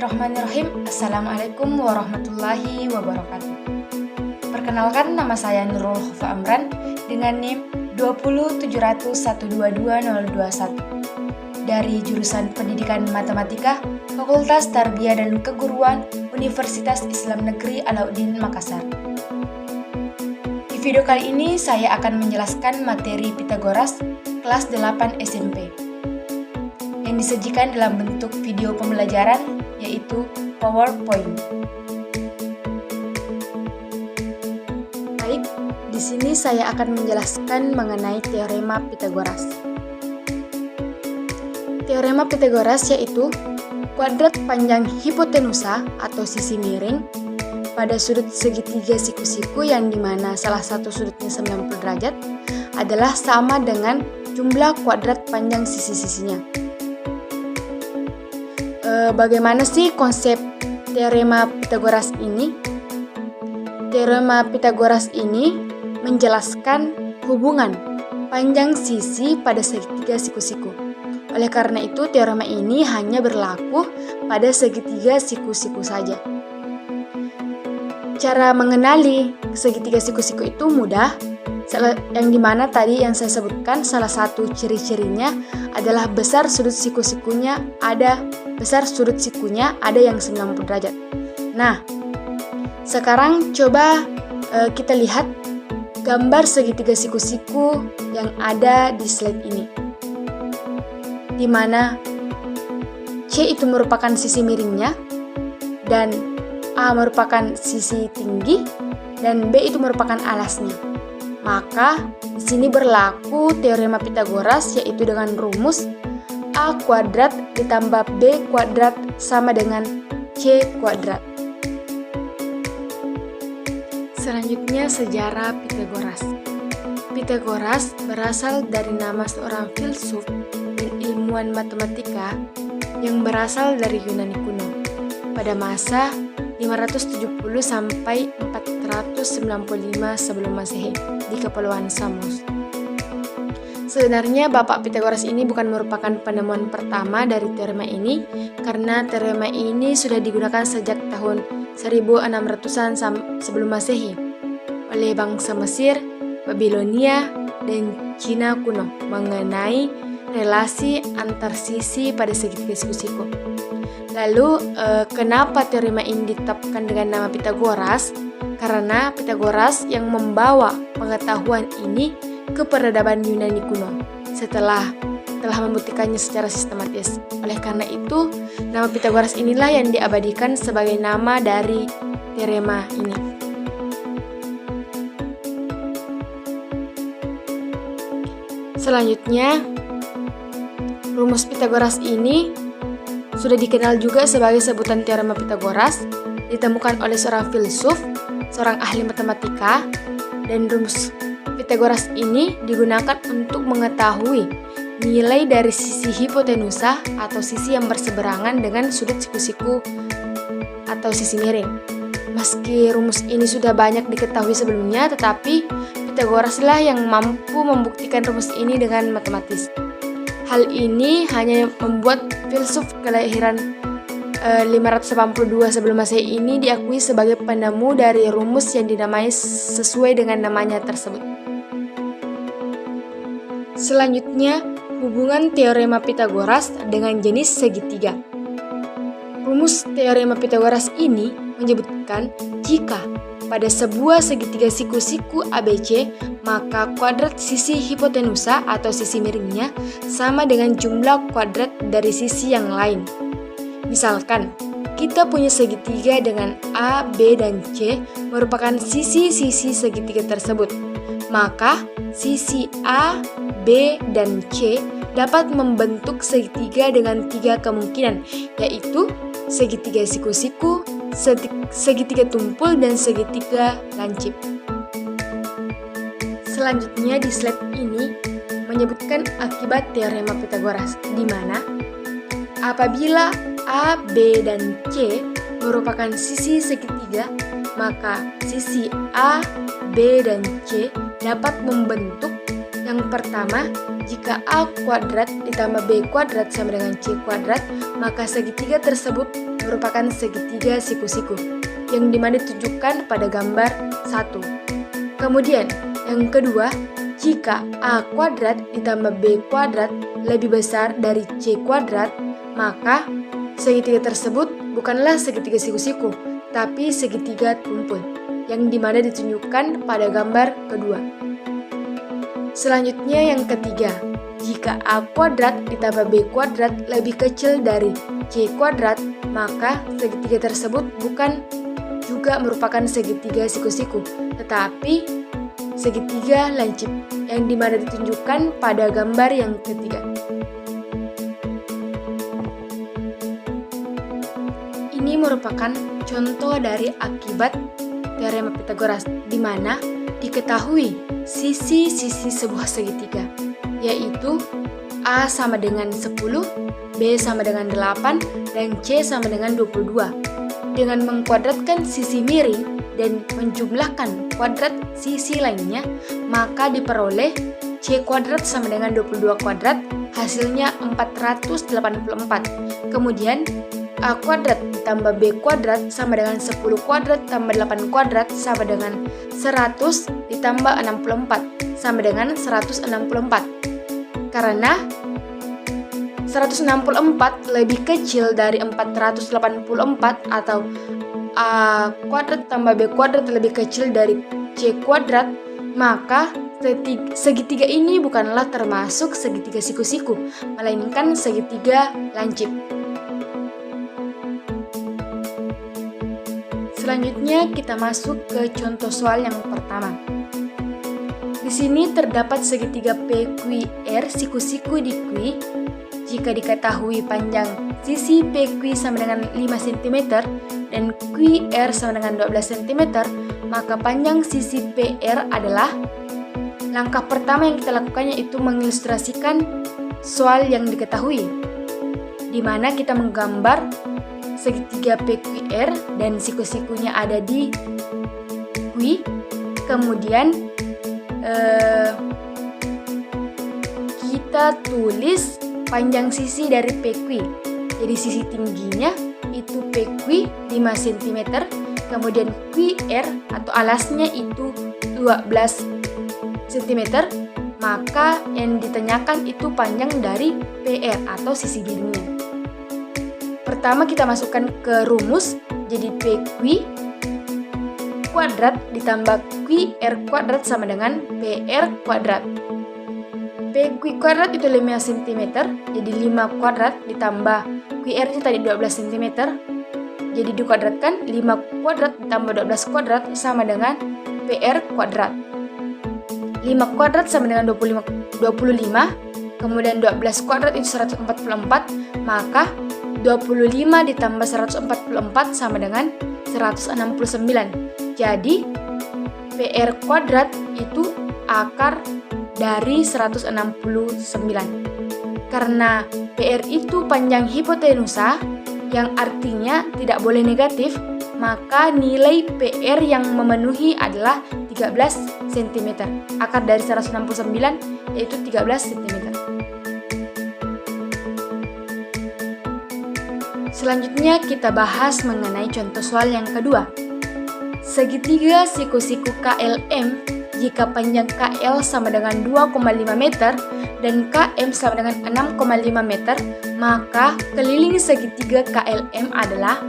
Bismillahirrahmanirrahim. Assalamualaikum warahmatullahi wabarakatuh. Perkenalkan, nama saya Nurul Khofa Amran dengan NIM 20701220021 dari jurusan Pendidikan Matematika Fakultas Tarbiyah dan Keguruan Universitas Islam Negeri Alauddin Makassar. Di video kali ini saya akan menjelaskan materi Pitagoras kelas 8 SMP yang disajikan dalam bentuk video pembelajaran, yaitu PowerPoint. Baik, di sini saya akan menjelaskan mengenai teorema Pitagoras. Teorema Pitagoras yaitu kuadrat panjang hipotenusa atau sisi miring pada sudut segitiga siku-siku yang dimana salah satu sudutnya 90 derajat adalah sama dengan jumlah kuadrat panjang sisi-sisinya. Bagaimana sih konsep teorema Pitagoras ini? Teorema Pitagoras ini menjelaskan hubungan panjang sisi pada segitiga siku-siku. Oleh karena itu, teorema ini hanya berlaku pada segitiga siku-siku saja. Cara mengenali segitiga siku-siku itu mudah, yang dimana tadi yang saya sebutkan salah satu ciri-cirinya adalah besar sudut sikunya ada yang 90 derajat. Nah, sekarang coba kita lihat gambar segitiga siku-siku yang ada di slide ini, di mana C itu merupakan sisi miringnya, dan A merupakan sisi tinggi, dan B itu merupakan alasnya. Maka di sini berlaku teorema Pitagoras, yaitu dengan rumus A kuadrat ditambah B kuadrat sama dengan C kuadrat. Selanjutnya, sejarah Pitagoras. Pitagoras berasal dari nama seorang filsuf dan ilmuwan matematika yang berasal dari Yunani kuno pada masa 570 sampai 495 sebelum Masehi di Kepulauan Samos. Sebenarnya Bapak Pitagoras ini bukan merupakan penemuan pertama dari teorema ini, karena teorema ini sudah digunakan sejak tahun 1600-an sebelum Masehi oleh bangsa Mesir, Babilonia, dan Cina kuno mengenai relasi antar sisi pada segitiga siku-siku. Lalu, kenapa teorema ini ditetapkan dengan nama Pitagoras? Karena Pitagoras yang membawa pengetahuan ini ke peradaban Yunani kuno setelah membuktikannya secara sistematis. Oleh karena itu, nama Pitagoras inilah yang diabadikan sebagai nama dari teorema ini. Selanjutnya, rumus Pitagoras ini sudah dikenal juga sebagai sebutan teorema Pitagoras, ditemukan oleh seorang filsuf, seorang ahli matematika, dan rumus Pitagoras ini digunakan untuk mengetahui nilai dari sisi hipotenusa atau sisi yang berseberangan dengan sudut siku-siku atau sisi miring. Meski rumus ini sudah banyak diketahui sebelumnya, tetapi Pitagoraslah yang mampu membuktikan rumus ini dengan matematis. Hal ini hanya membuat filsuf kelahiran 582 sebelum Masehi ini diakui sebagai penemu dari rumus yang dinamai sesuai dengan namanya tersebut. Selanjutnya, hubungan teorema Pitagoras dengan jenis segitiga. Rumus teorema Pitagoras ini menyebutkan jika pada sebuah segitiga siku-siku ABC, maka kuadrat sisi hipotenusa atau sisi miringnya sama dengan jumlah kuadrat dari sisi yang lain. Misalkan, kita punya segitiga dengan A, B, dan C merupakan sisi-sisi segitiga tersebut. Maka, sisi A, B, dan C dapat membentuk segitiga dengan 3 kemungkinan, yaitu segitiga siku-siku, segitiga tumpul, dan segitiga lancip. Selanjutnya di slide ini menyebutkan akibat teorema Pitagoras, di mana apabila A, B, dan C merupakan sisi segitiga, maka sisi A, B, dan C dapat membentuk yang pertama, jika A kuadrat ditambah B kuadrat sama dengan C kuadrat, maka segitiga tersebut merupakan segitiga siku-siku yang dimana ditunjukkan pada gambar 1. Kemudian yang kedua, jika A kuadrat ditambah B kuadrat lebih besar dari C kuadrat, maka segitiga tersebut bukanlah segitiga siku-siku, tapi segitiga tumpul yang dimana ditunjukkan pada gambar kedua. Selanjutnya yang ketiga, jika A kuadrat ditambah B kuadrat lebih kecil dari C kuadrat, maka segitiga tersebut bukan juga merupakan segitiga siku-siku, tetapi segitiga lancip yang dimana ditunjukkan pada gambar yang ketiga. Ini merupakan contoh dari akibat teorema Pythagoras, di mana diketahui sisi-sisi sebuah segitiga, yaitu A sama dengan 10, B sama dengan 8, dan C sama dengan 22. Dengan mengkuadratkan sisi miring dan menjumlahkan kuadrat sisi lainnya, maka diperoleh C kuadrat sama dengan 22 kuadrat, hasilnya 484. Kemudian A kuadrat ditambah B kuadrat sama dengan 10 kuadrat tambah 8 kuadrat sama dengan 100 ditambah 64 sama dengan 164. Karena 164 lebih kecil dari 484 atau A kuadrat tambah B kuadrat lebih kecil dari C kuadrat, maka segitiga ini bukanlah termasuk segitiga siku-siku, melainkan segitiga lancip. Selanjutnya kita masuk ke contoh soal yang pertama. Di sini terdapat segitiga PQR siku-siku di Q. Jika diketahui panjang sisi PQ sama dengan 5 cm dan QR sama dengan 12 cm, maka panjang sisi PR adalah. Langkah pertama yang kita lakukannya itu mengilustrasikan soal yang diketahui, di mana kita menggambar segitiga PQR dan siku-sikunya ada di Q. Kemudian kita tulis panjang sisi dari PQ. Jadi sisi tingginya itu PQ 5 cm, kemudian QR atau alasnya itu 12 cm, maka yang ditanyakan itu panjang dari PR atau sisi miringnya. Pertama kita masukkan ke rumus, jadi PQ kuadrat ditambah QR kuadrat sama dengan PR kuadrat. PQ kuadrat itu 5 cm, jadi 5 kuadrat ditambah QR-nya tadi 12 cm, jadi dikuadratkan 5 kuadrat ditambah 12 kuadrat sama dengan PR kuadrat. 5 kuadrat sama dengan 25, kemudian 12 kuadrat itu 144, maka 25 ditambah 144 sama dengan 169. Jadi PR kuadrat itu akar dari 169. Karena PR itu panjang hipotenusa, yang artinya tidak boleh negatif, maka nilai PR yang memenuhi adalah 13 cm. Akar dari 169 yaitu 13 cm. Selanjutnya kita bahas mengenai contoh soal yang kedua. Segitiga siku-siku KLM jika panjang KL sama dengan 2,5 meter dan KM sama dengan 6,5 meter, maka keliling segitiga KLM adalah.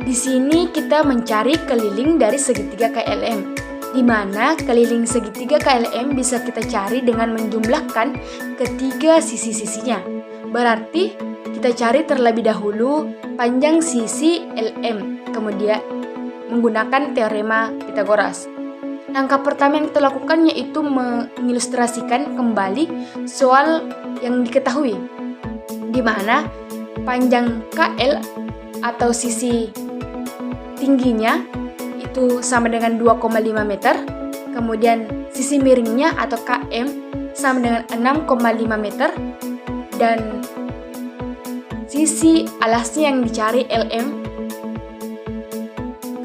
Di sini kita mencari keliling dari segitiga KLM, di mana keliling segitiga KLM bisa kita cari dengan menjumlahkan ketiga sisi-sisinya. Berarti kita cari terlebih dahulu panjang sisi LM, kemudian menggunakan teorema Pythagoras. Langkah pertama yang kita lakukan yaitu mengilustrasikan kembali soal yang diketahui, di mana panjang KL atau sisi tingginya itu sama dengan 2,5 meter, kemudian sisi miringnya atau KM sama dengan 6,5 meter, dan sisi alasnya yang dicari LM.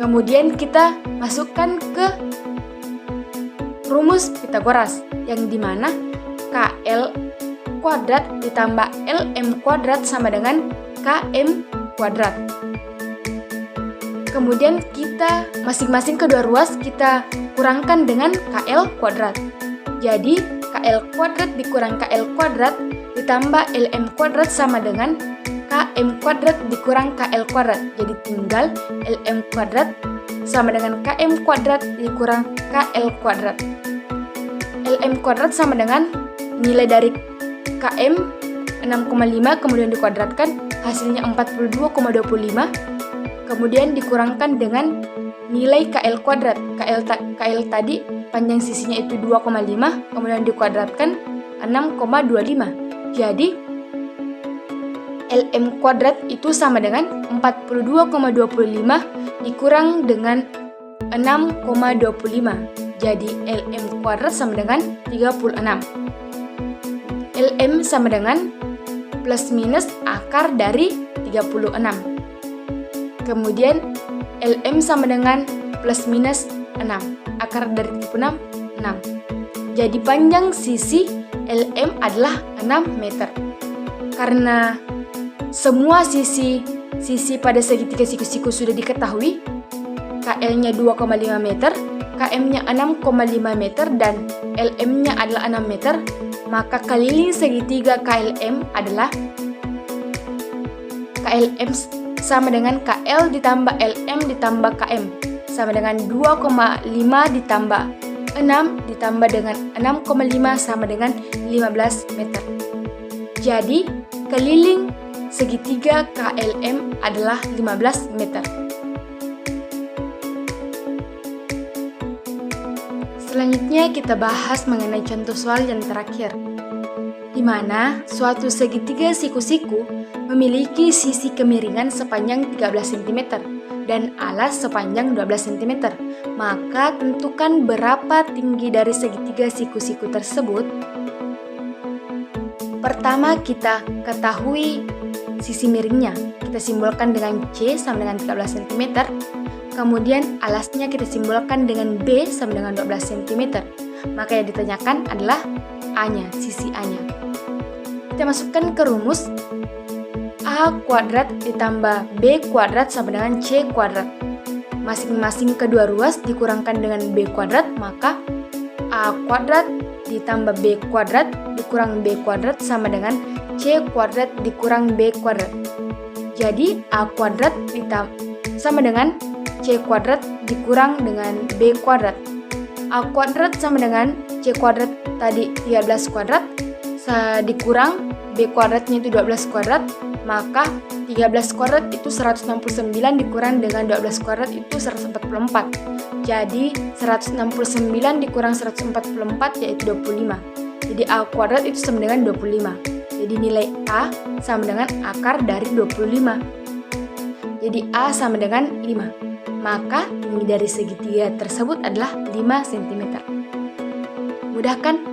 Kemudian kita masukkan ke rumus Pythagoras, yang dimana KL kuadrat ditambah LM kuadrat sama dengan km kuadrat. Kemudian kita masing-masing kedua ruas kita kurangkan dengan KL kuadrat. Jadi KL kuadrat dikurang KL kuadrat ditambah LM kuadrat sama dengan KM kuadrat dikurang KL kuadrat. Jadi tinggal LM kuadrat sama dengan KM kuadrat dikurang KL kuadrat. LM kuadrat sama dengan nilai dari KM 6,5 kemudian dikuadratkan hasilnya 42,25 kemudian dikurangkan dengan nilai KL kuadrat. KL tadi panjang sisinya itu 2,5 kemudian dikuadratkan 6,25. Jadi LM kuadrat itu sama dengan 42,25 dikurang dengan 6,25. Jadi LM kuadrat sama dengan 36. LM sama dengan plus minus akar dari 36. Kemudian LM sama dengan plus minus 6. Akar dari 36, 6. Jadi panjang sisi LM adalah 6 meter. Karena semua sisi pada segitiga siku-siku sudah diketahui, KL-nya 2,5 meter, KM-nya 6,5 meter, dan LM-nya adalah 6 meter, maka keliling segitiga KLM adalah KLM sama dengan KL ditambah LM ditambah KM sama dengan 2,5 ditambah 6 ditambah dengan 6,5 sama dengan 15 meter. Jadi keliling segitiga KLM adalah 15 meter. Selanjutnya kita bahas mengenai contoh soal yang terakhir, di mana suatu segitiga siku-siku memiliki sisi kemiringan sepanjang 13 cm dan alas sepanjang 12 cm. Maka tentukan berapa tinggi dari segitiga siku-siku tersebut. Pertama kita ketahui sisi miringnya. Kita simbolkan dengan C sama dengan 13 cm. Kemudian alasnya kita simbolkan dengan B sama dengan 12 cm. Maka yang ditanyakan adalah A-nya, sisi A-nya. Kita masukkan ke rumus A kuadrat ditambah B kuadrat sama dengan C kuadrat. Masing-masing kedua ruas dikurangkan dengan B kuadrat, maka A kuadrat ditambah B kuadrat dikurang B kuadrat sama dengan C kuadrat dikurang B kuadrat. Jadi A kuadrat sama dengan C kuadrat dikurang dengan B kuadrat. A kuadrat sama dengan C kuadrat tadi 13 kuadrat dikurang B kuadratnya itu 12 kuadrat, maka 13 kuadrat itu 169 dikurang dengan 12 kuadrat itu 144. Jadi 169 dikurang 144 yaitu 25. Jadi A kuadrat itu sama dengan 25. Jadi nilai A sama dengan akar dari 25. Jadi A sama dengan 5. Maka tinggi dari segitiga tersebut adalah 5 cm. Mudah kan?